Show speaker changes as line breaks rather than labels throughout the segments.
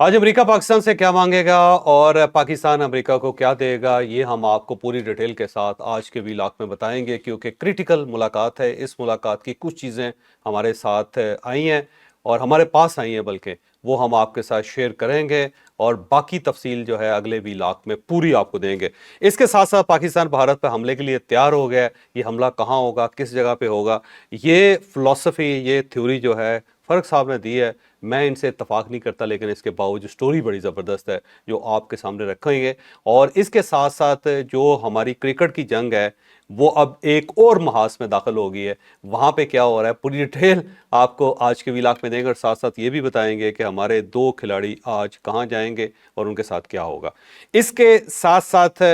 आज अमेरिका पाकिस्तान से क्या मांगेगा और पाकिस्तान अमेरिका को क्या देगा, ये हम आपको पूरी डिटेल के साथ आज के व्लॉग में बताएंगे, क्योंकि क्रिटिकल मुलाकात है। इस मुलाकात की कुछ चीज़ें हमारे साथ आई हैं और हमारे पास आई हैं, बल्कि वो हम आपके साथ शेयर करेंगे और बाकी तफसील जो है अगले व्लॉग में पूरी आपको देंगे। इसके साथ साथ पाकिस्तान भारत पर हमले के लिए तैयार हो गया है। ये हमला कहाँ होगा, किस जगह पे होगा, ये फ़िलॉसफ़ी, ये थ्योरी जो है फ़र्क साहब ने दी है। मैं इनसे इत्तफाक नहीं करता, लेकिन इसके बावजूद स्टोरी बड़ी ज़बरदस्त है जो आपके सामने रखेंगे। और इसके साथ साथ जो हमारी क्रिकेट की जंग है वो अब एक और महाज में दाखिल हो गई है। वहाँ पे क्या हो रहा है पूरी डिटेल आपको आज के व्लॉग में देंगे और साथ साथ ये भी बताएंगे कि हमारे दो खिलाड़ी आज कहाँ जाएंगे और उनके साथ क्या होगा। इसके साथ साथ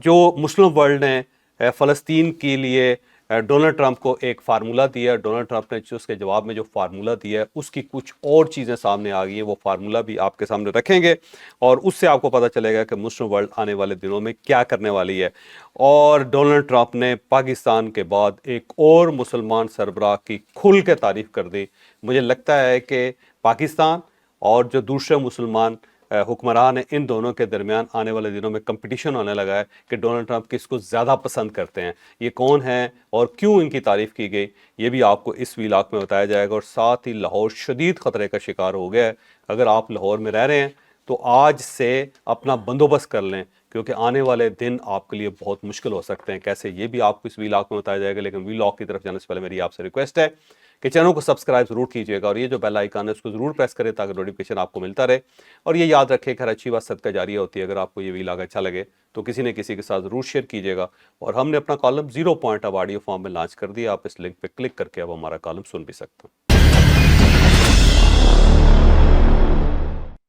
जो मुस्लिम वर्ल्ड ने फ़लस्तीन के लिए डोनाल्ड ट्रंप को एक फार्मूला दिया। डोनाल्ड ट्रंप ने जो उसके जवाब में जो फार्मूला दिया है उसकी कुछ और चीज़ें सामने आ गई हैं, वो फार्मूला भी आपके सामने रखेंगे और उससे आपको पता चलेगा कि मुस्लिम वर्ल्ड आने वाले दिनों में क्या करने वाली है। और डोनाल्ड ट्रंप ने पाकिस्तान के बाद एक और मुसलमान सरबराह की खुल के तारीफ कर दी। मुझे लगता है कि पाकिस्तान और जो दूसरे मुसलमान हुक्मरान है, इन दोनों के दरमियान आने वाले दिनों में कंपटीशन होने लगा है कि डोनाल्ड ट्रंप किसको ज़्यादा पसंद करते हैं, ये कौन है और क्यों इनकी तारीफ़ की गई, ये भी आपको इस व्लॉग में बताया जाएगा। और साथ ही लाहौर शदीद ख़तरे का शिकार हो गया है। अगर आप लाहौर में रह रहे हैं तो आज से अपना बंदोबस्त कर लें, क्योंकि आने वाले दिन आपके लिए बहुत मुश्किल हो सकते हैं। कैसे, ये भी आपको इस व्लॉग में बताया जाएगा। लेकिन व्लॉग की तरफ जाने से पहले मेरी आपसे रिक्वेस्ट है कि चैनल को सब्सक्राइब जरूर कीजिएगा और ये जो बेल आइकन है उसको जरूर प्रेस करें ताकि नोटिफिकेशन आपको मिलता रहे। और ये याद रखें कि हर अच्छी बात सदका जारिया होती है। अगर आपको ये व्लॉग अच्छा लगे तो किसी न किसी के साथ जरूर शेयर कीजिएगा। और हमने अपना कॉलम 0 पॉइंट अब ऑडियो फॉर्म में लॉन्च कर दिया। आप इस लिंक पे क्लिक करके अब हमारा कॉलम सुन भी सकते हैं।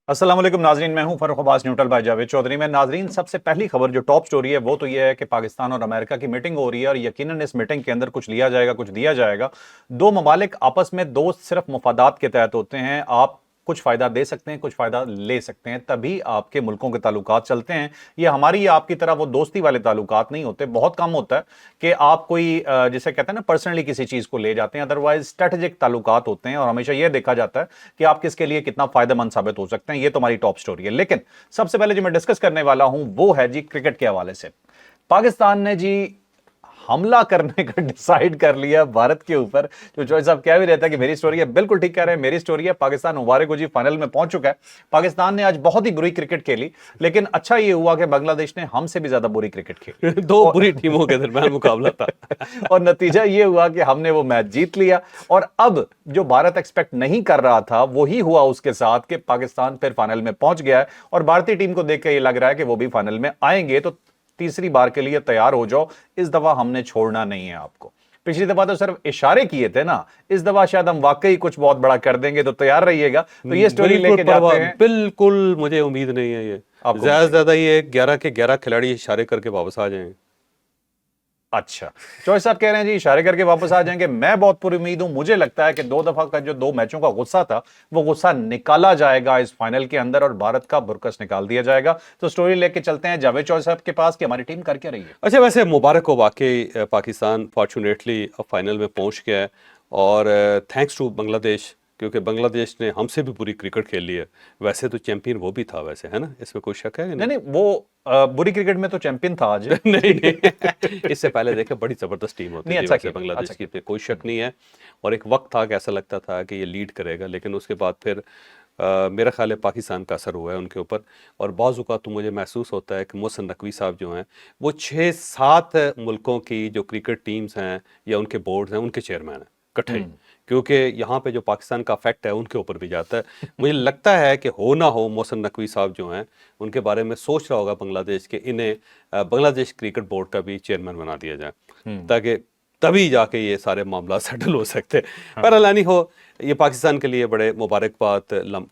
अस्सलाम वालेकुम नाजरीन, मैं हूं फर्रुख अब्बास न्यूट्रल बाय जावेद चौधरी में। नाजरीन, सबसे पहली खबर जो टॉप स्टोरी है वो तो ये है कि पाकिस्तान और अमेरिका की मीटिंग हो रही है और यकीनन इस मीटिंग के अंदर कुछ लिया जाएगा, कुछ दिया जाएगा। दो ममालिक आपस में दोस्त सिर्फ मुफादात के तहत होते हैं। आप कुछ फायदा दे सकते हैं, कुछ फायदा ले सकते हैं, तभी आपके मुल्कों के ताल्लुकात चलते हैं। ये हमारी या आपकी तरह वो दोस्ती वाले ताल्लुकात नहीं होते। बहुत कम होता है कि आप कोई जिसे कहते हैं ना पर्सनली किसी चीज को ले जाते हैं, अदरवाइज स्ट्रेटेजिक ताल्लुकात होते हैं और हमेशा यह देखा जाता है कि आप किसके लिए कितना फायदेमंद साबित हो सकते हैं। ये तो हमारी टॉप स्टोरी है। लेकिन सबसे पहले जो मैं डिस्कस करने वाला हूं वो है जी क्रिकेट के हवाले से। पाकिस्तान ने जी हमला करने का डिसाइड कर लिया भारत के ऊपर। जो जॉय साहब कह भी रहता है कि मेरी स्टोरी है, बिल्कुल ठीक कह रहे हैं, मेरी स्टोरी है। पाकिस्तान मुबारक हो जी, फाइनल में पहुंच चुका है। पाकिस्तान ने आज बहुत ही बुरी क्रिकेट खेली, लेकिन अच्छा ये हुआ कि बांग्लादेश ने हमसे भी ज्यादा बुरी क्रिकेट खेली।
दो बुरी टीमों के दरमियान मुकाबला था
और नतीजा ये हुआ कि हमने वो मैच जीत लिया। और अब जो भारत एक्सपेक्ट नहीं कर रहा था वही हुआ उसके साथ कि पाकिस्तान फिर फाइनल में पहुंच गया है और भारतीय टीम को देख के ये लग रहा है कि वो भी फाइनल में आएंगे। तो तीसरी बार के लिए तैयार हो जाओ, इस दफा हमने छोड़ना नहीं है आपको। पिछली दफा तो सिर्फ इशारे किए थे ना, इस दफा शायद हम वाकई कुछ बहुत बड़ा कर देंगे, तो तैयार रहिएगा। तो ये स्टोरी लेके जाते हैं।
बिल्कुल मुझे उम्मीद नहीं है ये ज्यादा से ज्यादा ये 11 के 11 खिलाड़ी इशारे करके वापस आ जाएंगे।
अच्छा, चॉइस साहब कह रहे हैं जी इशारे करके वापस आ जाएंगे। मैं बहुत पूरी उम्मीद हूं। मुझे लगता है कि दो दफा का जो 2 मैचों का गुस्सा था वो गुस्सा निकाला जाएगा इस फाइनल के अंदर और भारत का बुरकस निकाल दिया जाएगा। तो स्टोरी लेके चलते हैं जावेद चॉइस साहब के पास कि हमारी टीम कर क्या रही है।
अच्छा, वैसे मुबारक हो, वाकई पाकिस्तान फॉर्चुनेटली फाइनल में पहुंच गया है और थैंक्स टू बांग्लादेश, क्योंकि बांग्लादेश ने हमसे भी बुरी क्रिकेट खेल ली है। वैसे तो चैंपियन वो भी था, वैसे है ना, इसमें कोई शक है कि
नहीं नहीं, वो बुरी क्रिकेट में तो चैंपियन था आज।
नहीं नहीं, इससे पहले देखे बड़ी जबरदस्त टीम होती थी
अच्छा
वैसे बांग्लादेश की, पे कोई शक नहीं है। और एक वक्त था कि ऐसा लगता था कि ये लीड करेगा, लेकिन उसके बाद फिर मेरा ख्याल है पाकिस्तान का असर हुआ है उनके ऊपर। और बाज़ औक़ात तो मुझे महसूस होता है कि मोहसिन नकवी साहब जो हैं वो 6-7 मुल्कों की जो क्रिकेट टीम्स हैं या उनके बोर्ड्स हैं उनके चेयरमैन हैं इकट्ठे, क्योंकि यहाँ पे जो पाकिस्तान का इफेक्ट है उनके ऊपर भी जाता है। मुझे लगता है कि हो ना हो मोहसिन नकवी साहब जो हैं उनके बारे में सोच रहा होगा बांग्लादेश के, इन्हें बांग्लादेश क्रिकेट बोर्ड का भी चेयरमैन बना दिया जाए ताकि तभी जाके ये सारे मामला सेटल हो सकते हैं। पर अलानी हो, ये पाकिस्तान के लिए बड़े मुबारकबाद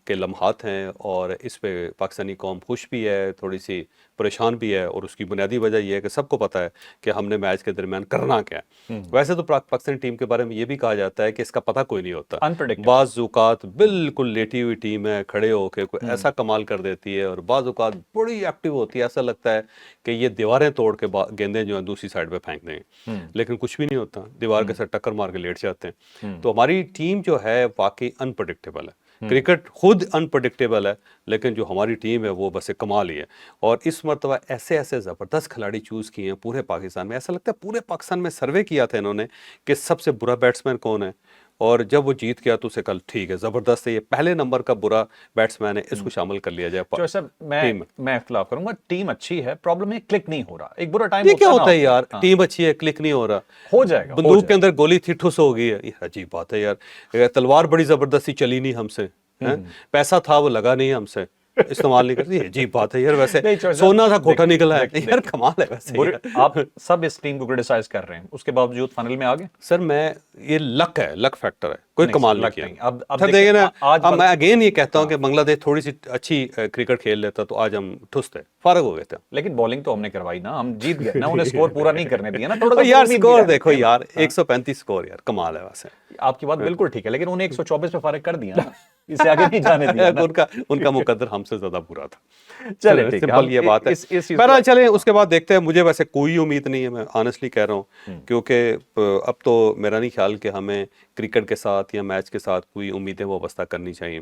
के लम्हात हैं और इस पे पाकिस्तानी कौम खुश भी है, थोड़ी सी परेशान भी है। और उसकी बुनियादी वजह यह है कि सबको पता है कि हमने मैच के दरमियान करना क्या है। वैसे तो पाकिस्तानी टीम के बारे में ये भी कहा जाता है कि इसका पता कोई नहीं होता, बाज़ औक़ात बिल्कुल लेटी हुई टीम है, खड़े होकर कोई ऐसा कमाल कर देती है और बाज़ औक़ात बड़ी एक्टिव होती है, ऐसा लगता है कि ये दीवारें तोड़ के गेंदें जो है दूसरी साइड पे फेंक देंगे, लेकिन कुछ भी नहीं होता, दीवार के साथ टक्कर मार के लेट जाते हैं। तो हमारी टीम जो है वाकई अनप्रडिक्टेबल है। क्रिकेट खुद अनप्रडिक्टेबल है, लेकिन जो हमारी टीम है वो बस एक कमाल ही है। और इस मरतबा ऐसे ऐसे ज़बरदस्त खिलाड़ी चूज़ किए हैं पूरे पाकिस्तान में। ऐसा लगता है पूरे पाकिस्तान में सर्वे किया था इन्होंने कि सबसे बुरा बैट्समैन कौन है, और जब वो जीत गया तो उसे कल ठीक है, ज़बरदस्त है, ये पहले नंबर का बुरा बैट्समैन है, इसको शामिल कर लिया जाए
जो सर
टीम में।
मैं इख्तिलाफ करूंगा, टीम अच्छी है, प्रॉब्लम है क्लिक नहीं हो रहा। एक बुरा टाइम
ये क्या
होता
होता है
ना,
यार,
हाँ,
टीम अच्छी है क्लिक नहीं हो रहा,
हो जाएगा, हो
बंदूक के
जाएगा।
अंदर गोली थी ठुस हो गई है, ये अजीब बात है यार। ये तलवार बड़ी जबरदस्ती चली नहीं हमसे, हैं? पैसा था वो लगा नहीं हमसे, इस्तेमाल नहीं करती, अजीब बात है यार। वैसे
नहीं, चौधरी
सोना था
साहब,
खोटा निकला है
देख-
यार, कमाल है वैसे
बुरे
यार।
आप सब इस टीम को क्रिटिसाइज कर रहे हैं, उसके बावजूद फाइनल में आ गए।
सर मैं, ये लक है, लक फैक्टर है, कोई
नहीं
कमाल
सर,
नहीं
लक
किया।
नहीं। अब
सर
देखिए,
देखिए ना,
आज
अब मैं अगेन ये कहता हूँ कि बांग्लादेश थोड़ी सी अच्छी क्रिकेट खेल लेता तो आज हम ठुस थे, फारग हो गए थे।
लेकिन बॉलिंग तो हमने करवाई ना, हम जीत गए ना, उन्हें स्कोर पूरा नहीं करने दिया ना, थोड़ा
और
सा
यार
उम्मीद
स्कोर
भी
देखो
रहती है ना।
यार, 135 स्कोर यार, कमाल है वैसे।
आपकी बात बिल्कुल ठीक है, लेकिन उन्हें 124 पे फारिग कर दिया ना, इससे आगे नहीं जाने दिया ना।
उनका मुकद्दर हमसे ज्यादा बुरा था।
चले ठीक है,
सिंपल
हम
ये बात है।
इस चीज
बहरहाल चलें, उसके बाद देखते हैं। मुझे वैसे कोई उम्मीद नहीं है, मैं ऑनेस्टली कह रहा हूँ, क्योंकि अब तो मेरा नहीं ख्याल कि हमें क्रिकेट के साथ या मैच के साथ कोई उम्मीदें वाबस्ता करनी चाहिए।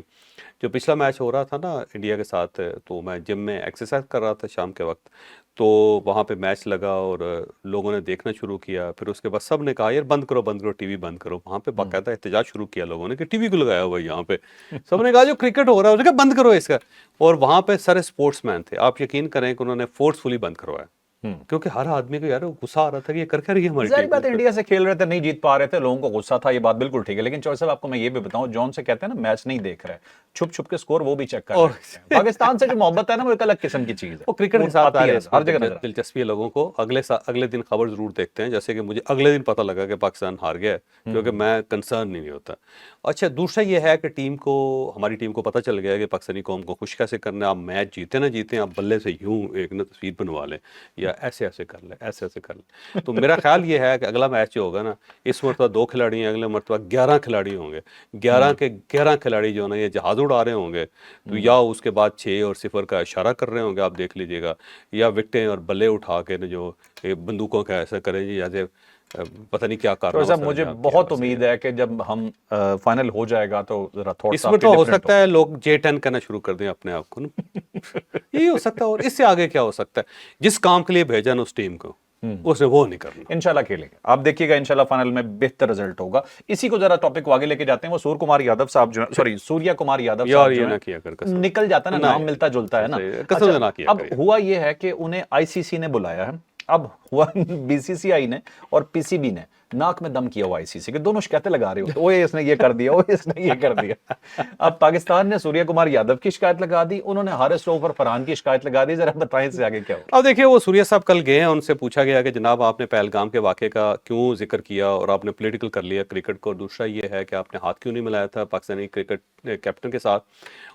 जो पिछला मैच हो रहा था ना इंडिया के साथ, तो मैं जिम में एक्सरसाइज कर रहा था शाम के वक्त, तो वहाँ पे मैच लगा और लोगों ने देखना शुरू किया। फिर उसके बाद सब ने कहा यार बंद करो टीवी बंद करो। वहाँ पे बाकायदा एहतजाज शुरू किया लोगों ने कि टीवी को लगाया हुआ है यहाँ पे। सब ने कहा जो क्रिकेट हो रहा है उसने कहा बंद करो इसका। और वहाँ पे सारे स्पोर्ट्समैन थे, आप यकीन करें कि उन्होंने फोर्सफुली बंद करवाया, क्योंकि हर आदमी को यार गुस्सा आ रहा था कि ये कर क्या रही है हमारी
जाहिर
टीम।
बात है, इंडिया से खेल रहे थे, नहीं जीत पा रहे थे, लोगों को गुस्सा था, ये बात बिल्कुल ठीक है। लेकिन चौधरी साहब आपको मैं ये भी बताऊं, जॉन से कहते हैं ना मैच नहीं देख रहे, छुप छुप के स्कोर वो भी चेक कर रहे हैं। पाकिस्तान से जो मोहब्बत है ना, वो एक अलग किस्म की चीज है,
वो क्रिकेट के साथ
आती है, हर जगह नजर
दिलचस्पी है लोगों को। अगले दिन खबर जरूर देखते हैं, जैसे कि मुझे अगले दिन पता लगा कि पाकिस्तान हार गया है, क्योंकि मैं कंसर्न नहीं होता। अच्छा, दूसरा ये है कि हमारी टीम को पता चल गया है कि पाकिस्तानी कौम को खुश कैसे करना है। आप मैच जीते ना जीते, आप बल्ले से यूं एक ना तस्वीर बनवा लें या ऐसे ऐसे कर लें, ऐसे ऐसे कर लें। तो मेरा ख्याल ये है कि अगला मैच जो होगा ना, इस मरतबा 2 खिलाड़ी हैं, अगले मरतबा 11 खिलाड़ी होंगे। 11 के 11 खिलाड़ी जो है ना, ये जहाज उड़ा रहे होंगे, तो या उसके बाद 6 और 0 का इशारा कर रहे होंगे, आप देख लीजिएगा, या विकटें और बल्ले उठा के जो बंदूकों का ऐसा करें जी, जैसे पता नहीं क्या
तो
करना।
साहब मुझे बहुत उम्मीद है कि जब हम फाइनल हो जाएगा तो जरा थोड़ा सा
इसमें तो हो सकता है लोग J10 कहना शुरू कर दें अपने आप को ना। यही हो सकता है, और इससे आगे क्या हो सकता है? जिस काम के लिए भेजा ना उस टीम को, उसने वो नहीं करना।
इंशाल्लाह खेलेंगे, आप देखिएगा, इंशाल्लाह फाइनल में बेहतर रिजल्ट होगा। इसी को जरा टॉपिक को आगे लेके जाते हैं। वो सूर्य कुमार यादव साहब जो, सॉरी सूर्या कुमार यादव
यार
साहब
ये
जो
ना
है,
किया कर कसम।
निकल जाता है ना, नाम मिलता जुलता है ना।
कसम से ना किया
अब
करिए।
हुआ ये है कि उन्हें आईसीसी ने बुलाया है, अब हुआ बीसीसीआई ने और पीसीबी ने नाक में दम किया हुआ आईसीसी के, दोनों शिकायतें लगा रहे हो, ओए इसने ये कर दिया, ओए इसने ये कर दिया। अब पाकिस्तान ने सूर्य कुमार यादव की शिकायत लगा दी, उन्होंने हारिस रऊफ और फरहान की शिकायत लगा दी। जरा बताएं इससे आगे क्या हो।
अब देखिए, वो सूर्या साहब कल गए हैं, उनसे पूछा गया कि जनाब आपने पहलगाम के वाक़े का क्यों जिक्र किया और आपने पॉलिटिकल कर लिया क्रिकेट को, और दूसरा ये है कि आपने हाथ क्यों नहीं मिलाया था पाकिस्तानी क्रिकेट कैप्टन के साथ।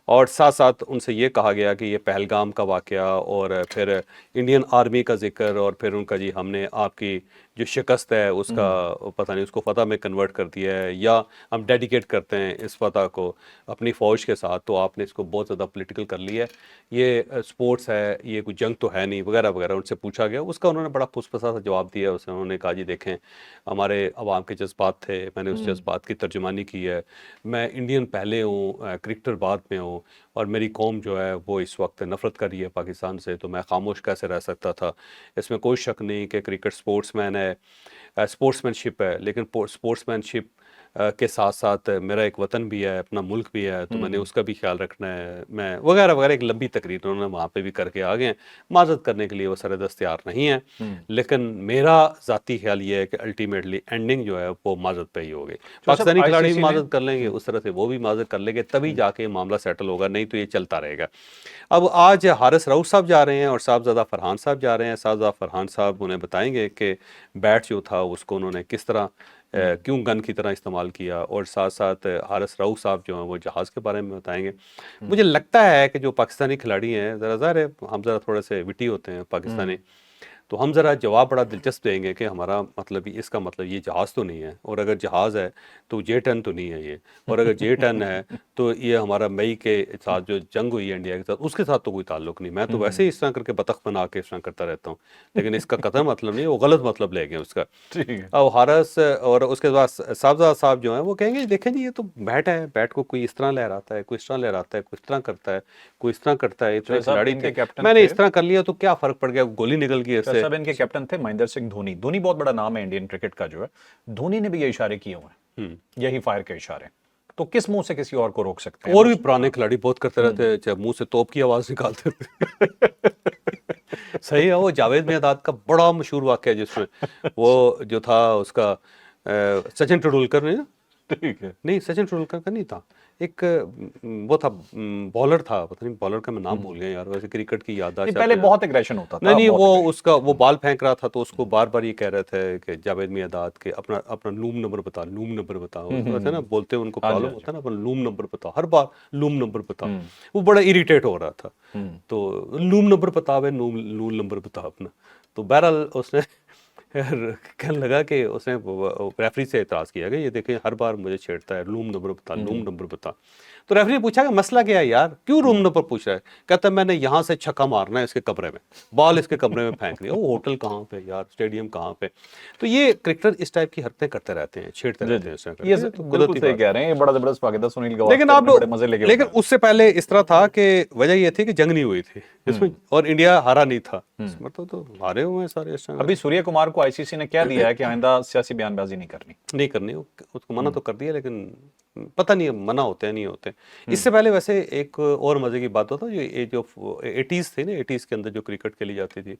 और साथ साथ उनसे ये कहा गया कि ये पहलगाम का वाक़या और फिर इंडियन आर्मी का जिक्र, और फिर उनका जी हमने आपकी जो शिकस्त है उसका पता नहीं उसको फतह में कन्वर्ट कर दिया है, या हम डेडिकेट करते हैं इस फतह को अपनी फ़ौज के साथ, तो आपने इसको बहुत ज़्यादा पॉलिटिकल कर लिया है, ये स्पोर्ट्स है, ये कोई जंग तो है नहीं, वगैरह वगैरह उनसे पूछा गया। उसका उन्होंने बड़ा फुसफसा सा जवाब दिया। उन्होंने कहा जी देखें, हमारे अवाम के जज्बात थे, मैंने उस जज्बात की तर्जुमानी की है, मैं इंडियन पहले हूँ, क्रिकेटर बाद में हूँ, और मेरी कौम जो है वो इस वक्त नफ़रत कर रही है पाकिस्तान से, तो मैं खामोश कैसे रह सकता था। इसमें कोई शक नहीं कि क्रिकेट स्पोर्ट्समैन है, स्पोर्ट्समैनशिप है, लेकिन स्पोर्ट्समैनशिप के साथ साथ मेरा एक वतन भी है, अपना मुल्क भी है, तो मैंने उसका भी ख्याल रखना है, मैं वगैरह वगैरह। एक लंबी तकरीर उन्होंने वहाँ पे भी करके आ गए हैं। माजरत करने के लिए वो सरदस्त तैयार नहीं है, लेकिन मेरा ज़ाती ख्याल ये है कि अल्टीमेटली एंडिंग जो है वो माजरत पे ही होगी। पाकिस्तानी खिलाड़ी भी माजरत कर लेंगे, उस तरह से वो भी माजरत कर लेंगे, तभी जाके मामला सेटल होगा, नहीं तो ये चलता रहेगा। अब आज हारिस रऊफ साहब जा रहे हैं और साहबजादा फरहान साहब जा रहे हैं। साहबजादा फरहान साहब उन्हें बताएंगे कि बैट जो था उसको उन्होंने किस तरह क्यों गन की तरह इस्तेमाल किया, और साथ साथ हारिस रऊफ साहब जो हैं वो जहाज़ के बारे में बताएंगे। मुझे लगता है कि जो पाकिस्तानी खिलाड़ी हैं, ज़रा ज़ाहिर है हम ज़रा थोड़े से विटी होते हैं पाकिस्तानी, تو ہم ذرا جواب بڑا دلچسپ دیں گے کہ ہمارا مطلب اس کا مطلب یہ جہاز تو نہیں ہے، اور اگر جہاز ہے تو J-10 تو نہیں ہے یہ، اور اگر J-10 ہے تو یہ ہمارا مئی کے ساتھ جو جنگ ہوئی ہے انڈیا کے ساتھ اس کے ساتھ تو کوئی تعلق نہیں. میں تو ویسے ہی اس طرح کر کے بطخ بنا کے اس طرح کرتا رہتا ہوں، لیکن اس کا قطعا مطلب نہیں، وہ غلط مطلب لے گئے اس کا.
ٹھیک ہے.
اب حارث اور اس کے بعد صاحبزادہ صاحب جو ہیں وہ کہیں گے دیکھیں جی یہ تو بیٹ ہے، بیٹ کو کوئی اس طرح لہراتا ہے، کوئی اس طرح لہراتا ہے، کوئی اس طرح کرتا ہے، کوئی اس طرح کرتا ہے. اتنے کھلاڑی تھے، میں نے اس طرح کر لیا تو کیا فرق پڑ گیا، گولی نکل گئی اس سے.
صاحب ان کے کیپٹن تھے مہندر سنگھ دھونی. دھونی بہت بڑا نام ہے انڈین کرکٹ کا جو ہے. دھونی نے بھی یہ اشارے کیے ہوئے ہیں، یہی فائر کے اشارے. تو کس منہ سے کسی اور کو روک سکتے ہیں؟
اور بھی پرانے کھلاڑی بہت کرتے رہتے ہیں، چاہے منہ سے توپ کی آواز نکالتے تھے. صحیح ہے. وہ جاوید میاں کا بڑا مشہور واقعہ ہے جس میں وہ جو تھا اس کا سچن ٹنڈولکر نے،
ٹھیک ہے.
نہیں سچن ٹنڈولکر کا نہیں تھا، ایک وہ تھا بالر تھا، پتہ نہیں بالر کا میں نام بھول گیا یار، ویسے کرکٹ کی یادداشت
پہلے بہت ایگریشن ہوتا تھا.
نہیں وہ اس کا وہ بال پھینک رہا تھا تو اس کو بار بار یہ کہہ رہے تھے کہ جاوید میاں کے اپنا لوم نمبر بتا، لوم نمبر بتا. ویسے نا بولتے ہیں ان کو پرابلم ہوتا ہے نا، اپنا لوم نمبر بتا، ہر بار لوم نمبر بتا. وہ بڑا اریٹیٹ ہو رہا تھا، تو لوم نمبر بتاوے، لوم نمبر بتا اپنا. تو بہرحال اس نے کہنے لگا کہ اس نے ریفری سے اعتراض کیا کہ یہ دیکھیں ہر بار مجھے چھیڑتا ہے، لوم نمبر بتا، لوم نمبر بتا. تو ریفری نے پوچھا کہ مسئلہ کیا ہے یار، کیوں روم نمبر پوچھ رہا ہے؟ کہتا ہے میں نے یہاں سے چھکا مارنا ہے اس کے کمرے میں، بال اس کے کمرے میں پھینک دیا. وہ ہوٹل کہاں پہ یار، اسٹیڈیم کہاں پہ؟ تو یہ کرکٹر اس ٹائپ کی حرکتیں کرتے رہتے ہیں، چھیڑتے رہتے ہیں.
یہ بالکل صحیح کہہ رہے ہیں. یہ بڑا زبردست واقعہ تھا سنیل گواسکر،
لیکن آپ
بڑے مزے لے کے.
لیکن اس سے پہلے اس طرح تھا کہ وجہ یہ تھی کہ جنگ نہیں ہوئی تھی اس میں، اور انڈیا ہارا نہیں تھا، مطلب تو ہارے ہوئے ہیں سارے اس طرح.
ابھی سوریہ کمار کو ICC نے کیا دیا ہے کہ آئندہ سیاسی بیان بازی نہیں کرنی.
اس کو منع تو کر دیا، لیکن پتہ نہیں منع ہوتے ہیں نہیں ہوتے. اس سے پہلے ویسے ایک اور مزے کی بات ہوتا ہے، جو 80s تھے نا، 80s کے اندر جو کرکٹ کھیلی جاتی تھی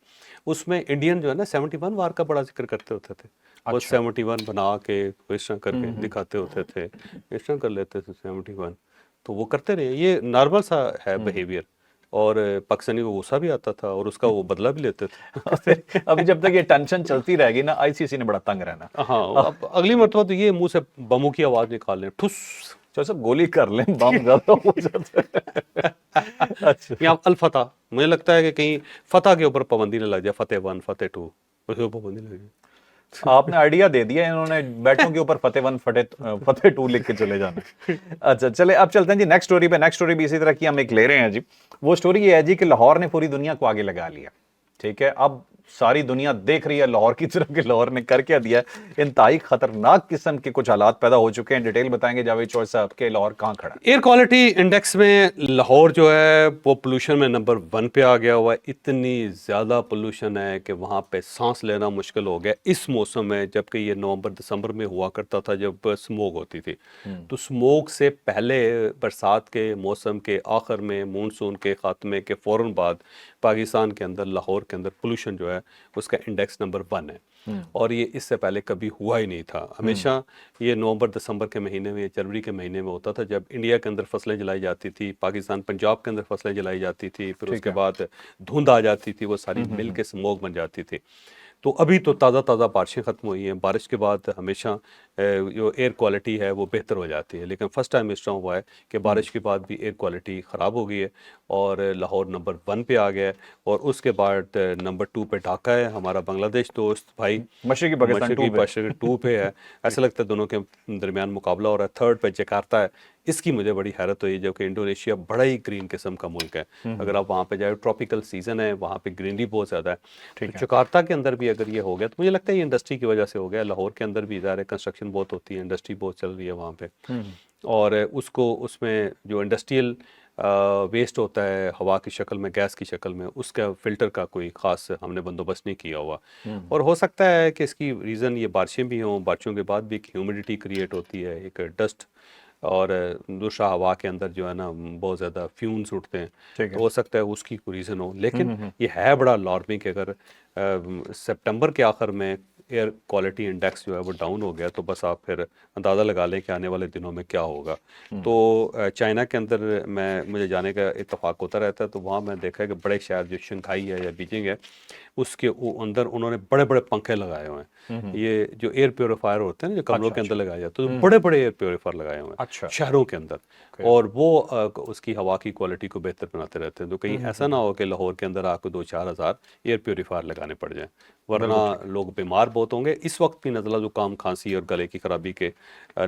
اس میں انڈین جو ہے نا 71 وار کا بڑا ذکر کرتے ہوتے تھے. وہ 71 بنا کے اس طرح کر کے دکھاتے ہوتے تھے، اس طرح کر لیتے تھے 71. تو وہ کرتے رہے، یہ نارمل سا ہے بیہیویئر. اور پاکستانی کو غصہ بھی آتا تھا اور اس کا وہ بدلہ بھی لیتے تھے.
ابھی جب تک یہ ٹینشن چلتی رہے گی نا، ICC نے بڑا تنگ رہنا.
ہاں اب اگلی مرتبہ تو یہ منہ سے بموں کی آواز نکال لیں، ٹھس
سب گولی کر لیں، بم زیادہ ہو جاتا ہے.
یہاں الفتح، مجھے لگتا ہے کہ کہیں فتح کے اوپر پابندی نہ لگ جائے، فتح 1 فتح 2 اس کے پابندی لگ جائے.
آپ نے آئیڈیا دے دیا، انہوں نے بیٹوں کے اوپر فتح 1 فتح 2 لکھ کے چلے جانا. اچھا چلے اب چلتے ہیں جی نیکسٹ سٹوری پہ. نیکسٹ سٹوری بھی اسی طرح کی ہم ایک لے رہے ہیں جی. وہ سٹوری یہ ہے جی کہ لاہور نے پوری دنیا کو آگے لگا لیا. ٹھیک ہے، اب ساری دنیا دیکھ رہی ہے لاہور کی طرف کہ لاہور نے کر کیا دیا ہے. انتہائی خطرناک قسم کے کچھ حالات پیدا ہو چکے ہیں. ڈیٹیل بتائیں گے جاوید چوہر صاحب کہ لاہور کہاں کھڑا ہے.
ایئر کوالٹی انڈیکس میں لاہور جو ہے وہ پولوشن میں نمبر 1 پہ آ گیا ہوا ہے. اتنی زیادہ پولوشن ہے کہ وہاں پہ سانس لینا مشکل ہو گیا اس موسم میں، جبکہ یہ نومبر دسمبر میں ہوا کرتا تھا جب سموگ ہوتی تھی. تو سموگ سے پہلے برسات کے موسم کے آخر میں، مونسون کے خاتمے کے فوراً بعد پاکستان کے اندر لاہور کے اندر پولوشن جو ہے اس کا انڈیکس نمبر 1 ہے. اور یہ اس سے پہلے کبھی ہوا ہی نہیں تھا. ہمیشہ یہ نومبر دسمبر کے مہینے میں، جنوری کے مہینے میں ہوتا تھا جب انڈیا کے اندر فصلیں جلائی جاتی تھی، پاکستان پنجاب کے اندر فصلیں جلائی جاتی تھی، پھر اس کے بعد دھند آ جاتی تھی، وہ ساری مل کے سموگ بن جاتی تھی. تو ابھی تو تازہ تازہ بارشیں ختم ہوئی ہیں. بارش کے بعد ہمیشہ جو ایئر کوالٹی ہے وہ بہتر ہو جاتی ہے، لیکن فرسٹ ٹائم اس طرح ہوا ہے کہ بارش کے بعد بھی ایئر کوالٹی خراب ہو گئی ہے اور لاہور نمبر 1 پہ آ گیا ہے. اور اس کے بعد نمبر 2 پہ ڈھاکہ ہے، ہمارا بنگلہ دیش دوست بھائی
مشرقی پاکستان
2 پہ ہے. ایسا لگتا ہے دونوں کے درمیان مقابلہ ہو رہا ہے. 3rd پہ جکارتا ہے. اس کی مجھے بڑی حیرت ہوئی جبکہ انڈونیشیا بڑا ہی گرین قسم کا ملک ہے. اگر آپ وہاں پہ جائے، ٹراپیکل سیزن ہے، وہاں پہ گرینری بہت زیادہ ہے. جکارتا کے اندر بھی اگر یہ ہو گیا تو مجھے لگتا ہے یہ انڈسٹری کی وجہ سے ہو گیا. لاہور کے اندر بھی ظاہر ہے کنسٹرکشن بہت ہوتی ہے، انڈسٹری بہت چل رہی ہے وہاں پہ، اور اس میں جو انڈسٹریل ویسٹ ہوتا ہے ہوا کی شکل میں، گیس کی شکل میں، اس کا فلٹر کا کوئی خاص ہم نے بندوبست نہیں کیا ہوا. اور ہو سکتا ہے کہ اس کی ریزن یہ بارشیں بھی ہوں، بارشوں کے بعد بھی ایک ہیومیڈیٹی کریٹ ہوتی ہے، ایک ڈسٹ، اور دوسرا ہوا کے اندر جو ہے نا بہت زیادہ فیونز اٹھتے ہیں. تو ہو سکتا ہے اس کی کوئی ریزن ہو، لیکن یہ ہے بڑا الارمنگ کہ اگر سپٹمبر کے آخر میں एयर क्वालिटी इंडेक्स जो है वो डाउन हो गया, तो बस आप फिर अंदाज़ा लगा लें कि आने वाले दिनों में क्या होगा। तो चाइना के अंदर मुझे जाने का इत्तेफाक होता रहता है, तो वहाँ मैं देखा है कि बड़े शहर जो शंघाई है या बीजिंग है, उसके अंदर उन्होंने बड़े बड़े पंखे लगाए हुए हैं। ये जो एयर प्योरीफायर होते हैं ना, जो कमरों के अंदर लगाए जाते हैं, तो बड़े बड़े एयर प्योरीफायर लगाए हुए हैं
अच्छा।
शहरों के अंदर, और वो उसकी हवा की क्वालिटी को बेहतर बनाते रहते हैं। तो कहीं ऐसा ना हो कि लाहौर के अंदर आपको 2-4 हज़ार एयर प्योरीफायर लगाने पड़ जाएं, वरना लोग बीमार बहुत होंगे। इस वक्त भी नज़ला जुकाम, खांसी और गले की खराबी के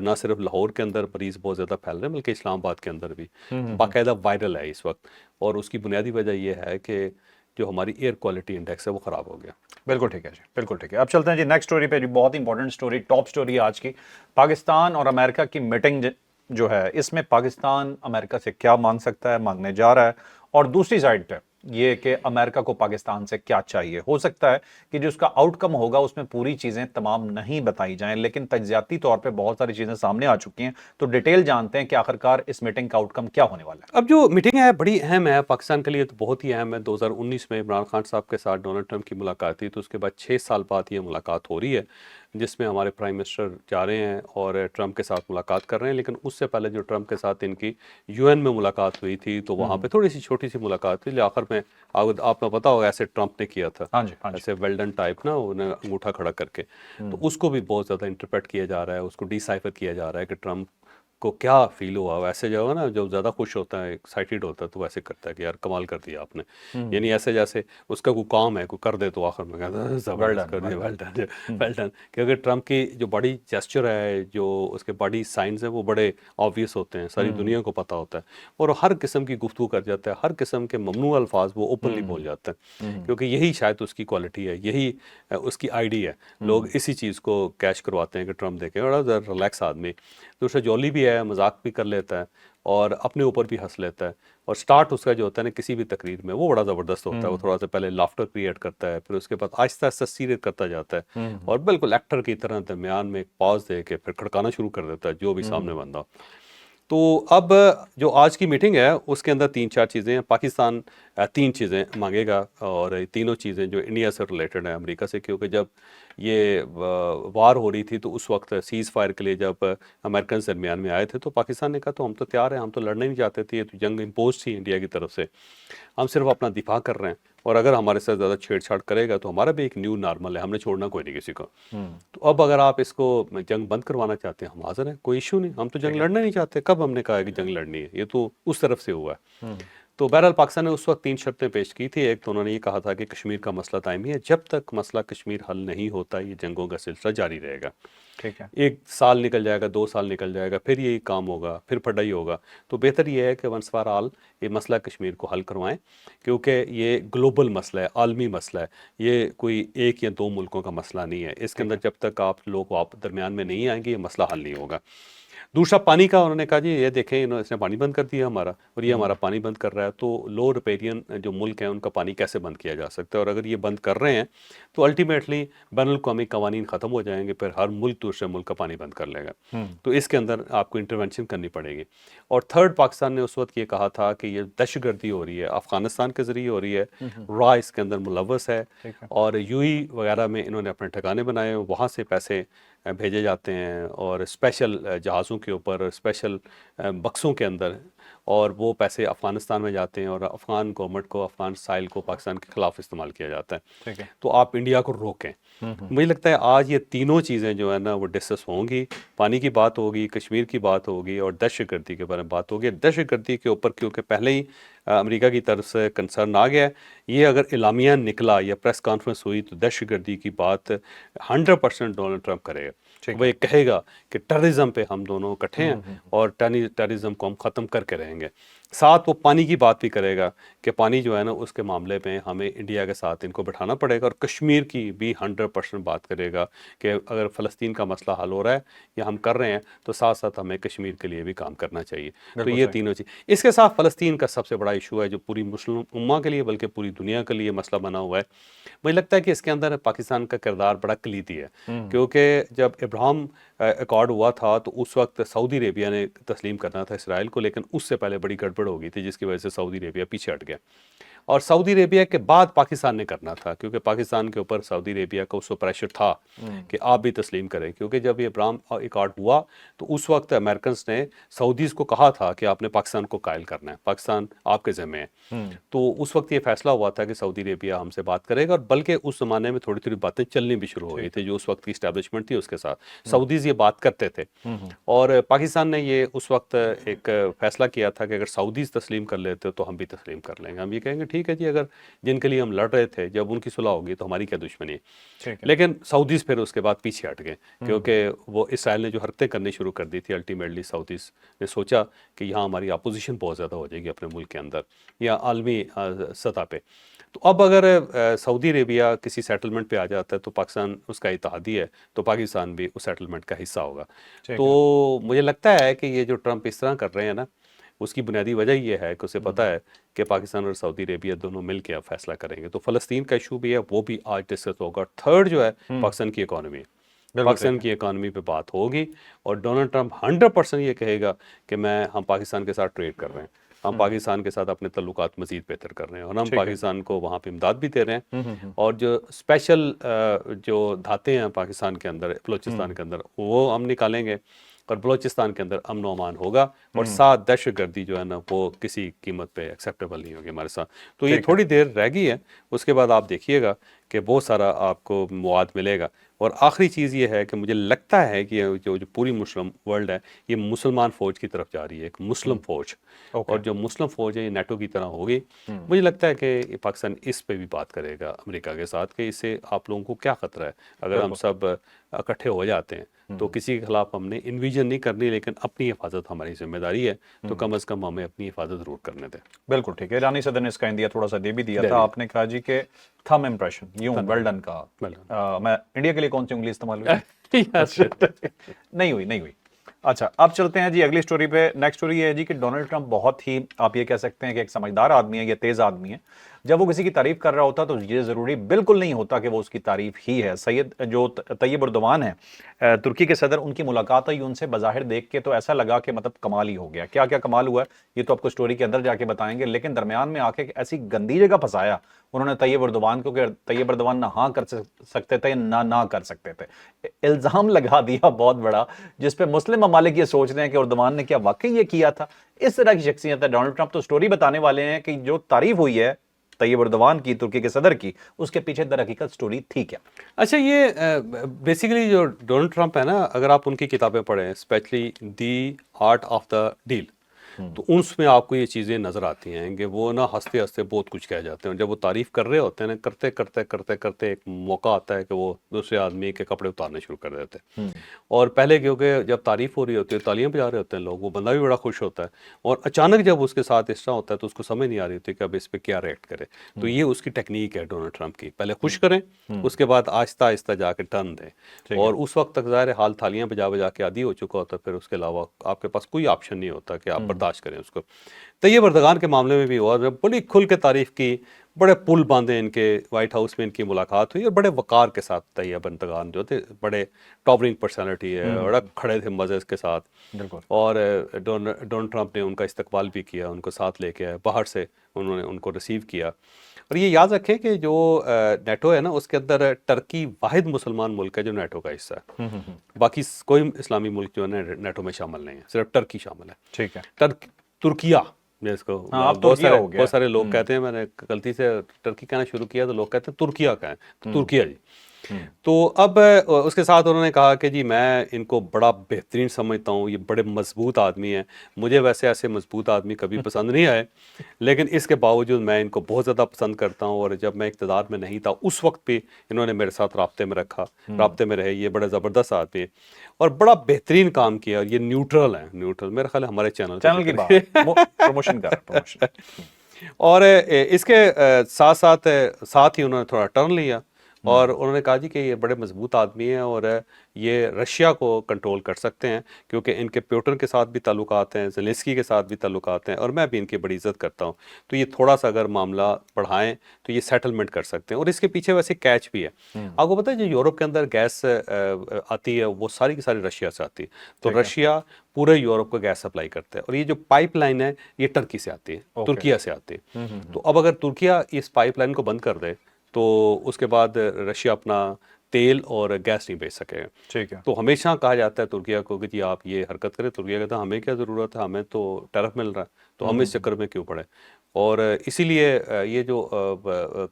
ना सिर्फ लाहौर के अंदर मरीज़ बहुत ज़्यादा फैल रहे हैं, बल्कि इस्लामाबाद के अंदर भी बाकायदा वायरल है इस वक्त। और उसकी बुनियादी वजह यह है कि जो हमारी एयर क्वालिटी इंडेक्स है वो ख़राब हो गया।
बिल्कुल ठीक है जी, बिल्कुल ठीक है। अब चलते हैं जी नेक्स्ट स्टोरी पे, जो बहुत इंपॉर्टेंट स्टोरी, टॉप स्टोरी है आज की। पाकिस्तान और अमेरिका की मीटिंग जो है, इसमें पाकिस्तान अमेरिका से क्या मांग सकता है, मांगने जा रहा है, और दूसरी साइड पे ये कि अमेरिका को पाकिस्तान से क्या चाहिए। हो सकता है कि जो उसका आउटकम होगा उसमें पूरी चीज़ें तमाम नहीं बताई जाएं, लेकिन तज्जियाती तौर पे बहुत सारी चीज़ें सामने आ चुकी हैं। तो डिटेल जानते हैं कि आखिरकार इस मीटिंग का आउटकम क्या होने वाला है।
अब जो मीटिंग है बड़ी अहम है पाकिस्तान के लिए, तो बहुत ही अहम है। 2019 में इमरान खान साहब के साथ डोनाल्ड ट्रंप की मुलाकात थी, तो उसके बाद 6 साल बाद ये मुलाकात हो रही है, जिसमें हमारे प्राइम मिनिस्टर जा रहे हैं और ट्रंप के साथ मुलाकात कर रहे हैं। लेकिन उससे पहले जो ट्रंप के साथ इनकी यूएन में मुलाकात हुई थी, तो वहाँ पे थोड़ी सी छोटी सी मुलाकात हुई, आखिर में आपको पता होगा ऐसे ट्रंप ने किया था,
हाँ जी, हाँ जी।
ऐसे वेल्डन टाइप ना, उन्हें अंगूठा खड़ा करके। तो उसको भी बहुत ज़्यादा इंटरप्रेट किया जा रहा है, उसको डिसाइफर किया जा रहा है कि ट्रंप को क्या फील हुआ। वैसे जो है ना, जो ज़्यादा खुश होता है, एक्साइटेड होता है, तो वैसे करता है कि यार कमाल कर दिया आपने। यानी ऐसे जैसे उसका कोई काम है, कोई कर दे तो आखिर में कहता है ज़बरदस्त कर दिया, वेल डन, वेल डन। क्योंकि ट्रंप की जो बॉडी जेस्चर है, जो उसके बॉडी साइंस हैं, वो बड़े ऑब्वियस होते हैं, सारी दुनिया को पता होता है, और हर किस्म की गुफ्तगू कर जाता है, हर किस्म के ममनू अल्फाज वो ओपनली बोल जाता है, क्योंकि यही शायद उसकी क्वालिटी है, यही उसकी आईडी है। लोग इसी चीज़ को कैच करवाते हैं कि ट्रंप देखें, बड़ा रिलैक्स आदमी, दूसरा जॉली भी है, मजाक भी कर लेता है और अपने ऊपर भी हंस लेता है। और स्टार्ट उसका जो होता है ना किसी भी तकरीर में, वो बड़ा ज़बरदस्त होता है। वो थोड़ा सा पहले लाफ्टर क्रिएट करता है, फिर उसके बाद आहिस्ता आहिस्ता सीरियस करता जाता है, और बिल्कुल एक्टर की तरह दरमियान में एक पॉज दे के फिर खड़काना शुरू कर देता है जो भी सामने बंदा। तो अब जो आज की मीटिंग है उसके अंदर 3-4 चीज़ें हैं। पाकिस्तान 3 चीज़ें मांगेगा, और ये तीनों चीज़ें जो इंडिया से रिलेटेड हैं अमेरिका से, क्योंकि जब ये वार हो रही थी तो उस वक्त सीज़ फायर के लिए जब अमेरिकन दरमियान में आए थे, तो पाकिस्तान ने कहा तो हम तो तैयार हैं, हम तो लड़ना नहीं चाहते थे, ये तो जंग इम्पोज थी इंडिया की तरफ से, हम सिर्फ अपना दिफा कर रहे हैं, और अगर हमारे साथ ज़्यादा छेड़छाड़ करेगा तो हमारा भी एक न्यू नॉर्मल है, हमने छोड़ना कोई नहीं किसी को। तो अब अगर आप इसको जंग बंद करवाना चाहते हैं, हम हाजिर हैं, कोई इशू नहीं, हम तो जंग लड़ना नहीं चाहते। कब हमने कहा है कि जंग लड़नी है? ये तो उस तरफ से हुआ है। तो बहरहाल पाकिस्तान ने उस वक्त 3 शर्तें पेश की थी। एक तो उन्होंने ये कहा था कि कश्मीर का मसला दायमी है, जब तक मसला कश्मीर हल नहीं होता ये जंगों का सिलसिला जारी रहेगा।
ठीक है।
1 साल निकल जाएगा, 2 साल निकल जाएगा, फिर यही काम होगा, फिर पढ़ाई होगा। तो बेहतर ये है कि वंस फॉर ऑल ये मसला कश्मीर को हल करवाएं, क्योंकि ये ग्लोबल मसला है, आलमी मसला है, ये कोई 1 या 2 मुल्कों का मसला नहीं है। इसके अंदर जब तक आप लोग दरमियान में नहीं आएंगे, ये मसला हल नहीं होगा। दूसरा पानी का, उन्होंने कहा जी ये देखें इसने पानी बंद कर दिया हमारा, और ये हमारा पानी बंद कर रहा है, तो लो रिपेरियन जो मुल्क हैं उनका पानी कैसे बंद किया जा सकता है। और अगर ये बंद कर रहे हैं तो अल्टीमेटली बैनुल-अक़वामी कवानीन ख़त्म हो जाएंगे, फिर हर मुल्क दूसरे मुल्क का पानी बंद कर लेगा। तो इसके अंदर आपको इंटरवेंशन करनी पड़ेगी। और थर्ड, पाकिस्तान ने उस वक्त ये कहा था कि ये दहशतगर्दी हो रही है, अफ़गानिस्तान के ज़रिए हो रही है, रॉ इसके अंदर मुलव्वस है, और यूएई वगैरह में इन्होंने अपने ठिकाने बनाए, वहाँ से पैसे भेजे जाते हैं, और स्पेशल जहाज़ों के ऊपर, स्पेशल बक्सों के अंदर, और वो पैसे अफ़गानिस्तान में जाते हैं, और अफ़गान गवर्नमेंट को, अफ़गान साइल को पाकिस्तान के ख़िलाफ़ इस्तेमाल किया जाता है।
ठीक है।
तो आप इंडिया को रोकें। मुझे लगता है आज ये तीनों चीज़ें जो है ना वो डिस्कस होंगी। पानी की बात होगी, कश्मीर की बात होगी, और दहशतगर्दी के बारे में बात होगी। दहशतगर्दी के ऊपर क्योंकि पहले ही अमेरिका की तरफ से कंसर्न आ गया है, ये अगर इलामिया निकला या प्रेस कॉन्फ्रेंस हुई तो दहशतगर्दी की बात 100% डोनाल्ड ट्रंप करेगा। वो ये कहेगा कि टेररिज्म पे हम दोनों इकट्ठे हैं, और टेररिज्म को हम ख़त्म करके रहेंगे। साथ वो पानी की बात भी करेगा कि पानी जो है ना उसके मामले में हमें इंडिया के साथ इनको बैठाना पड़ेगा, और कश्मीर की भी 100% बात करेगा कि अगर फ़लस्तीन का मसला हल हो रहा है या हम कर रहे हैं, तो साथ साथ हमें कश्मीर के लिए भी काम करना चाहिए। तो ये तीनों चीज़, इसके साथ फ़लस्तीन का सबसे बड़ा इशू है जो पूरी मुस्लिम उम्मा के लिए बल्कि पूरी दुनिया के लिए मसला बना हुआ है। मुझे लगता है कि इसके अंदर पाकिस्तान का किरदार बड़ा कलीदी है, क्योंकि जब इब्राहिम अकॉर्ड हुआ था तो उस वक्त सऊदी अरेबिया ने तस्लीम करना था इसराइल को, लेकिन उससे पहले बड़ी गड़बड़ हो गई थी जिसकी वजह से सऊदी अरेबिया पीछे हट गया। اور سعودی عربیہ کے بعد پاکستان نے کرنا تھا، کیونکہ پاکستان کے اوپر سعودی عربیہ کا اس کو پریشر تھا کہ آپ بھی تسلیم کریں، کیونکہ جب یہ ابراہم ایکارڈ ہوا تو اس وقت امریکنز نے سعودیز کو کہا تھا کہ آپ نے پاکستان کو قائل کرنا ہے، پاکستان آپ کے ذمہ ہے۔ تو اس وقت یہ فیصلہ ہوا تھا کہ سعودی عربیہ ہم سے بات کرے گا، اور بلکہ اس زمانے میں تھوڑی تھوڑی باتیں چلنی بھی شروع ہو گئی تھی، جو اس وقت کی اسٹیبلشمنٹ تھی اس کے ساتھ سعودیز یہ بات کرتے تھے، اور پاکستان نے یہ اس وقت ایک فیصلہ کیا تھا کہ اگر سعودیز تسلیم کر لیتے تو ہم بھی تسلیم کر لیں گے، ہم یہ کہیں گے ٹھیک ہے جی، اگر جن کے لیے ہم لڑ رہے تھے جب ان کی صلح ہوگی تو ہماری کیا دشمنی ہے۔ لیکن سعودیز پھر اس کے بعد پیچھے ہٹ گئے، کیونکہ وہ اسرائیل نے جو حرکتیں کرنی شروع کر دی تھی، الٹیمیٹلی سعودیز نے سوچا کہ یہاں ہماری اپوزیشن بہت زیادہ ہو جائے گی اپنے ملک کے اندر یا عالمی سطح پہ۔ تو اب اگر سعودی عربیہ کسی سیٹلمنٹ پہ آ جاتا ہے تو پاکستان اس کا اتحادی ہے، تو پاکستان بھی اس سیٹلمنٹ کا حصہ ہوگا۔ تو مجھے لگتا ہے کہ یہ جو ٹرمپ اس طرح کر رہے ہیں نا، اس کی بنیادی وجہ یہ ہے کہ اسے پتہ ہے کہ پاکستان اور سعودی عربیہ دونوں مل کے اب فیصلہ کریں گے، تو فلسطین کا ایشو بھی ہے، وہ بھی آج ڈسکس ہوگا۔ تھرڈ جو ہے پاکستان کی اکانومی، پاکستان کی اکانومی پہ بات ہوگی، اور ڈونلڈ ٹرمپ 100% یہ کہے گا کہ ہم پاکستان کے ساتھ ٹریڈ کر رہے ہیں، ہم پاکستان کے ساتھ اپنے تعلقات مزید بہتر کر رہے ہیں، اور ہم پاکستان کو وہاں پہ امداد بھی دے رہے ہیں، اور جو اسپیشل جو دھاتیں ہیں پاکستان کے اندر، بلوچستان کے اندر، وہ ہم نکالیں گے، اور بلوچستان کے اندر امن و امان ہوگا، اور ساتھ دہشت گردی جو ہے نا وہ کسی قیمت پہ ایکسیپٹیبل نہیں ہوگی ہمارے ساتھ۔ تو یہ تھوڑی دیر رہ گئی ہے، اس کے بعد آپ دیکھیے گا کہ بہت سارا آپ کو مواد ملے گا۔ اور آخری چیز یہ ہے کہ مجھے لگتا ہے کہ جو پوری مسلم ورلڈ ہے یہ مسلمان فوج کی طرف جا رہی ہے، ایک مسلم فوج، اور جو مسلم فوج ہے یہ نیٹو کی طرح ہوگی۔ مجھے لگتا ہے کہ پاکستان اس پہ بھی بات کرے گا امریکہ کے ساتھ کہ اس سے آپ لوگوں کو کیا خطرہ ہے، اگر ہم سب اکٹھے ہو جاتے ہیں تو کسی کے خلاف ہم نے انویژن نہیں کرنی، لیکن اپنی حفاظت ہماری ذمہ داری ہے، تو کم از کم ہمیں اپنی حفاظت ضرور کرنے دیں۔
بالکل ٹھیک ہے، ایرانی صدر نے اس کا انڈیا تھوڑا سا دے بھی دیا تھا، آپ نے کہا جی کہ تھم امپریشن، یوں ویل ڈن کہا۔ میں انڈیا کے لیے کون سی انگلی استعمال ہوئی؟ نہیں ہوئی۔ اچھا، اب چلتے ہیں جی اگلی سٹوری پہ۔ نیکسٹ سٹوری یہ ہے جی کہ ڈونلڈ ٹرمپ بہت ہی، آپ یہ کہہ سکتے ہیں کہ ایک سمجھدار آدمی ہے، یہ تیز آدمی ہے۔ جب وہ کسی کی تعریف کر رہا ہوتا تو یہ ضروری بالکل نہیں ہوتا کہ وہ اس کی تعریف ہی ہے۔ سید جو طیب اردوان ہے ترکی کے صدر، ان کی ملاقات ہوئی ان سے، بظاہر دیکھ کے تو ایسا لگا کہ مطلب کمال ہی ہو گیا۔ کیا کیا کمال ہوا ہے یہ تو آپ کو سٹوری کے اندر جا کے بتائیں گے، لیکن درمیان میں آ کے ایسی گندی جگہ پھنسایا انہوں نے طیب اردوان کو کہ طیب اردوان نہ ہاں کر سکتے تھے نہ کر سکتے تھے۔ الزام لگا دیا بہت بڑا، جس پہ مسلم ممالک یہ سوچ رہے ہیں کہ اردوان نے کیا واقعی یہ کیا تھا۔ اس طرح کی شخصیت ہے ڈونلڈ ٹرمپ۔ تو سٹوری بتانے والے ہیں کہ جو تعریف ہوئی ہے طیب اردوان کی، ترکی کے صدر کی، اس کے پیچھے در حقیقت سٹوری تھی کیا؟
اچھا، یہ بیسیکلی جو ڈونلڈ ٹرمپ ہے نا، اگر آپ ان کی کتابیں پڑھیں، especially the art of the deal, تو اس میں آپ کو یہ چیزیں نظر آتی ہیں کہ وہ نا ہنستے ہنستے بہت کچھ کہہ جاتے ہیں، اور جب وہ تعریف کر رہے ہوتے ہیں نا، کرتے ایک موقع آتا ہے کہ وہ دوسرے آدمی کے کپڑے اتارنے شروع کر دیتے ہیں۔ اور پہلے کیونکہ جب تعریف ہو رہی ہوتی ہے، تالیاں بجا رہے ہوتے ہیں لوگ، وہ بندہ بھی بڑا خوش ہوتا ہے، اور اچانک جب اس کے ساتھ اس طرح ہوتا ہے تو اس کو سمجھ نہیں آ رہی ہوتی کہ اب اس پہ کیا ریئیکٹ کرے۔ تو یہ اس کی ٹیکنیک ہے ڈونلڈ ٹرمپ کی، پہلے خوش کریں، اس کے بعد آہستہ آہستہ جا کے ٹرن دیں، اور اس وقت تک ظاہر حال تھالیاں بجا کے عادی ہو چکا ہوتا ہے، پھر اس کے علاوہ آپ کے پاس کوئی آپشن نہیں ہوتا کہ آپ برداشت کریں اس کو۔ طیب اردوغان کے معاملے میں بھی ہوا، بڑی کھل کے تعریف کی، بڑے پل باندھے، ان کے وائٹ ہاؤس میں ان کی ملاقات ہوئی، اور بڑے وقار کے ساتھ طیب اردوغان جو تھے، بڑے ٹاورنگ پرسنالٹی ہے، بڑا کھڑے تھے مزے کے ساتھ، اور ڈونلڈ ٹرمپ نے ان کا استقبال بھی کیا، ان کو ساتھ لے کے آئے، باہر سے انہوں نے ان کو ریسیو کیا۔ اور یہ یاد رکھیں کہ جو نیٹو ہے نا، اس کے اندر ٹرکی واحد مسلمان ملک ہے جو نیٹو کا حصہ ہے، باقی کوئی اسلامی ملک جو ہے نیٹو میں شامل نہیں ہے، صرف ٹرکی شامل ہے۔
ٹھیک ہے،
ترکیہ، اس کو بہت سارے لوگ کہتے ہیں، میں نے غلطی سے ٹرکی کہنا شروع کیا تو لوگ کہتے ہیں ترکیہ کا ہے، تو ترکیہ جی۔ تو اب اس کے ساتھ انہوں نے کہا کہ جی میں ان کو بڑا بہترین سمجھتا ہوں، یہ بڑے مضبوط آدمی ہیں، مجھے ویسے ایسے مضبوط آدمی کبھی پسند نہیں آئے، لیکن اس کے باوجود میں ان کو بہت زیادہ پسند کرتا ہوں، اور جب میں اقتدار میں نہیں تھا اس وقت بھی انہوں نے میرے ساتھ رابطے میں رہے، یہ بڑے زبردست آدمی ہیں اور بڑا بہترین کام کیا، اور یہ نیوٹرل ہیں، میرا خیال ہے ہمارے چینل
کی بات پروموشن
اور اس کے ساتھ ہی انہوں نے تھوڑا ٹرن لیا، اور انہوں نے کہا جی کہ یہ بڑے مضبوط آدمی ہیں اور یہ رشیا کو کنٹرول کر سکتے ہیں کیونکہ ان کے پیوٹن کے ساتھ بھی تعلقات ہیں، زیلنسکی کے ساتھ بھی تعلقات ہیں، اور میں بھی ان کی بڑی عزت کرتا ہوں، تو یہ تھوڑا سا اگر معاملہ بڑھائیں تو یہ سیٹلمنٹ کر سکتے ہیں۔ اور اس کے پیچھے ویسے کیچ بھی ہے، آپ کو پتہ ہے جو یورپ کے اندر گیس آتی ہے وہ ساری کی ساری رشیا سے آتی ہے، تو رشیا پورے یورپ کو گیس سپلائی کرتا ہے، اور یہ جو پائپ لائن ہے یہ ٹرکی سے آتی ہے، ترکیہ سے آتی ہے۔ تو اب اگر ترکیہ اس پائپ لائن کو بند کر دے تو اس کے بعد رشیا اپنا تیل اور گیس نہیں بیچ سکے۔
ٹھیک ہے،
تو ہمیشہ کہا جاتا ہے ترکیہ کو کہ جی آپ یہ حرکت کریں، ترکیہ کہتا ہے ہمیں کیا ضرورت ہے، ہمیں تو ٹیرف مل رہا ہے، تو ہم اس چکر میں کیوں پڑے۔ اور اسی لیے یہ جو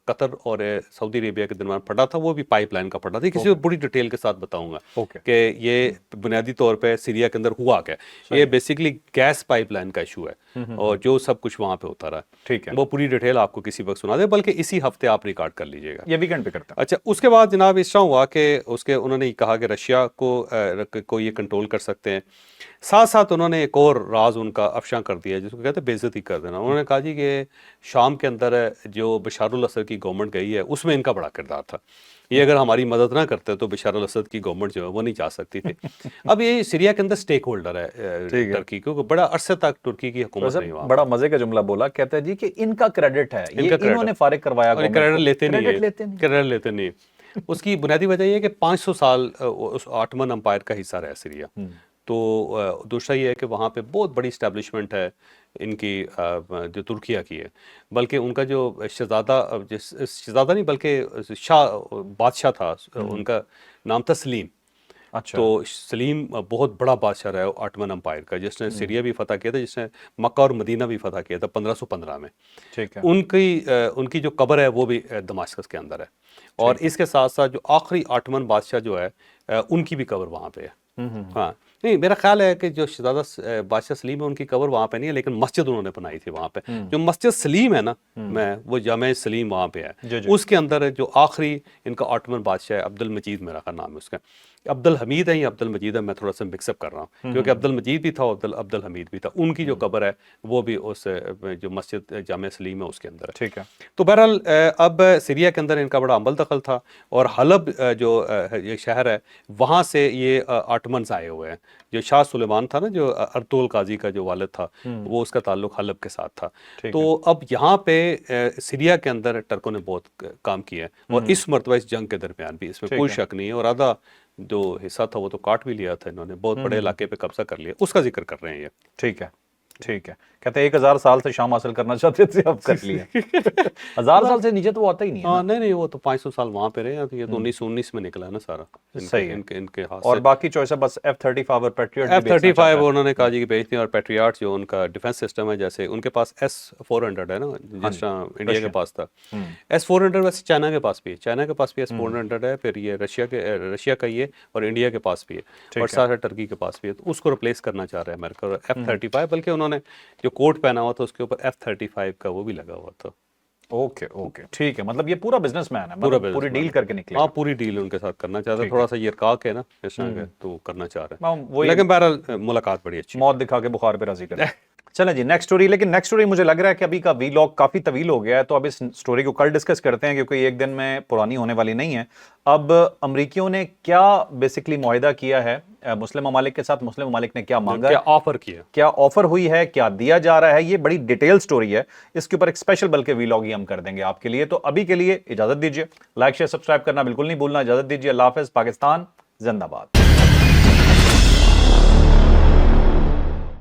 قطر اور سعودی عربیہ کے درمیان پھٹا تھا وہ بھی پائپ لائن کا پھٹا تھا، کسی بڑی ڈیٹیل کے ساتھ بتاؤں گا کہ یہ بنیادی طور پہ سیریا کے اندر ہوا کیا، یہ بیسیکلی گیس پائپ لائن کا ایشو ہے اور جو سب کچھ وہاں پہ ہوتا رہا ہے۔
ٹھیک ہے،
وہ پوری ڈیٹیل آپ کو کسی وقت سنا دے، بلکہ اسی ہفتے آپ ریکارڈ کر لیجئے گا،
یہ ویکنڈ پہ کرتا ہے۔
اچھا اس کے بعد جناب اس طرح ہوا کہ انہوں نے کہا کہ رشیا کو یہ کنٹرول کر سکتے ہیں، ساتھ ساتھ انہوں نے ایک اور راز ان کا افشاں کر دیا جس کو کہتے ہیں بے عزتی کر دینا۔ انہوں نے کہا جی کہ شام کے اندر جو بشار الاسد کی گورنمنٹ گئی ہے اس میں ان کا بڑا کردار تھا، یہ اگر ہماری مدد نہ کرتے تو بشار الاسد کی گورنمنٹ جو ہے وہ نہیں جا سکتی تھی۔ اب یہ سیریا کے اندر سٹیک ہولڈر ہے ترکی، کیونکہ بڑا عرصے تک ترکی کی حکومت رہی وہاں۔
بڑا مزے کا جملہ بولا، کہتا ہے جی کہ ان کا کریڈٹ ہے، یہ انہوں نے فارغ کروایا،
اور کریڈٹ لیتے نہیں۔ اس کی بنیادی وجہ یہ ہے کہ 500 سال اس آٹمن امپائر کا حصہ رہا سیریا، تو دوسرا یہ ہے کہ وہاں پہ بہت بڑی اسٹیبلشمنٹ ہے ان کی جو ترکیہ کی ہے، بلکہ ان کا جو شہزادہ نہیں بلکہ بادشاہ تھا، ان کا نام تھا سلیم۔
اچھا،
تو سلیم بہت بڑا بادشاہ رہا ہے آٹمن امپائر کا، جس نے سیریا بھی فتح کیا تھا، جس نے مکہ اور مدینہ بھی فتح کیا تھا 1515 میں۔
ٹھیک ہے،
ان کی جو قبر ہے وہ بھی دمشق کے اندر ہے، اور اس کے ساتھ ساتھ جو آخری آٹمن بادشاہ جو ہے ان کی بھی قبر وہاں پہ ہے۔ ہاں نہیں، میرا خیال ہے کہ جو شہزادہ بادشاہ سلیم ہے ان کی قبر وہاں پہ نہیں ہے، لیکن مسجد انہوں نے بنائی تھی وہاں پہ، جو مسجد سلیم ہے نا وہ جامع سلیم وہاں پہ ہے، اس کے اندر جو آخری ان کا آٹمن بادشاہ ہے عبد المجید میرا خیال نام ہے اس کا، عبد الحمید ہے یا عبد المجید ہے، میں تھوڑا سا مکس اپ کر رہا ہوں کیونکہ عبد المجید بھی تھا اور عبد الحمید بھی تھا، ان کی جو قبر ہے وہ بھی اس جو مسجد جامع سلیم ہے اس کے اندر ہے۔
ٹھیک ہے،
تو بہرحال اب سیریا کے اندر ان کا بڑا عمل دخل تھا، اور حلب جو یہ شہر ہے وہاں سے یہ آٹمنز آئے ہوئے ہیں، جو شاہ سلیمان تھا نا، جو ارطغرل قاضی کا جو والد تھا وہ اس کا تعلق حلب کے ساتھ تھا۔ تو اب یہاں پہ سیریا کے اندر ٹرکوں نے بہت کام کیا ہے، اور اس مرتبہ اس جنگ کے درمیان بھی اس میں کوئی شک نہیں ہے، اور آدھا جو حصہ تھا وہ تو کاٹ بھی لیا تھا انہوں نے، بہت بڑے علاقے پہ قبضہ کر لیا، اس کا ذکر کر رہے ہیں یہ۔
ٹھیک ہے، ٹھیک ہے، کہتے ہیں 1000 سال سے شام حاصل کرنا چاہتے تھے، اب کر لیا۔ 1000 سال سے نیچے تو وہ آتا ہی نہیں ہے۔
ہاں نہیں وہ تو 500 سال وہاں پہ رہے ہیں، یہ تو 1919 میں نکلا ہے نا سارا
صحیح ہے،
ان کے ہاتھ
اور
سے۔
باقی چوائس ہے بس F-35 اور پیٹریوٹ۔
F-35 انہوں نے کہا جی کہ بھیجتے ہیں، اور پیٹریاٹ جو ان کا ڈیفنس سسٹم ہے، جیسے ان کے پاس S-400 ہے نا، جس طرح انڈیا کے پاس تھا۔ S-400 ویسے چائنا کے پاس بھی ہے، چائنا کے پاس بھی S-400 ہے، پھر یہ رشیا کا ہی ہے، اور انڈیا کے پاس بھی ہے، اور ساتھ ٹرکی کے پاس بھی ہے، تو اس کو ریپلیس کرنا چاہ رہا ہے امریکہ، اور F-35 بلکہ انہوں نے جو کوٹ پہنا ہوا تھا اس کے اوپر F-35 کا وہ بھی لگا ہوا تھا۔
اوکے، ٹھیک ہے، مطلب یہ پورا بزنس مین ہے، پوری ڈیل کر کے نکلے۔
ہاں پوری ڈیل ان کے ساتھ کرنا چاہتا ہے، تھوڑا سا یہ رکاق ہے نا اس طرح کا، تو کرنا چاہ رہے ہیں، لیکن بہرحال ملاقات بڑی اچھی،
موت دکھا کے بخار پہ راضی کر۔ چلیں جی نیکسٹ سٹوری، لیکن نیکسٹ سٹوری مجھے لگ رہا ہے کہ ابھی کا ویلاگ کافی طویل ہو گیا ہے، تو اب اس سٹوری کو کل ڈسکس کرتے ہیں کیونکہ ایک دن میں پرانی ہونے والی نہیں ہے۔ اب امریکیوں نے کیا بیسکلی معاہدہ کیا ہے مسلم ممالک کے ساتھ، مسلم ممالک نے کیا مانگا،
کیا آفر کیا،
کیا آفر ہوئی ہے، کیا دیا جا رہا ہے، یہ بڑی ڈیٹیل سٹوری ہے، اس کے اوپر ایک اسپیشل بلکہ ویلاگ ہی ہم کر دیں گے آپ کے لیے۔ تو ابھی کے لیے اجازت دیجیے، لائک شیئر سبسکرائب کرنا بالکل نہیں بھولنا، اجازت دیجیے، اللہ حافظ، پاکستان زندہ باد۔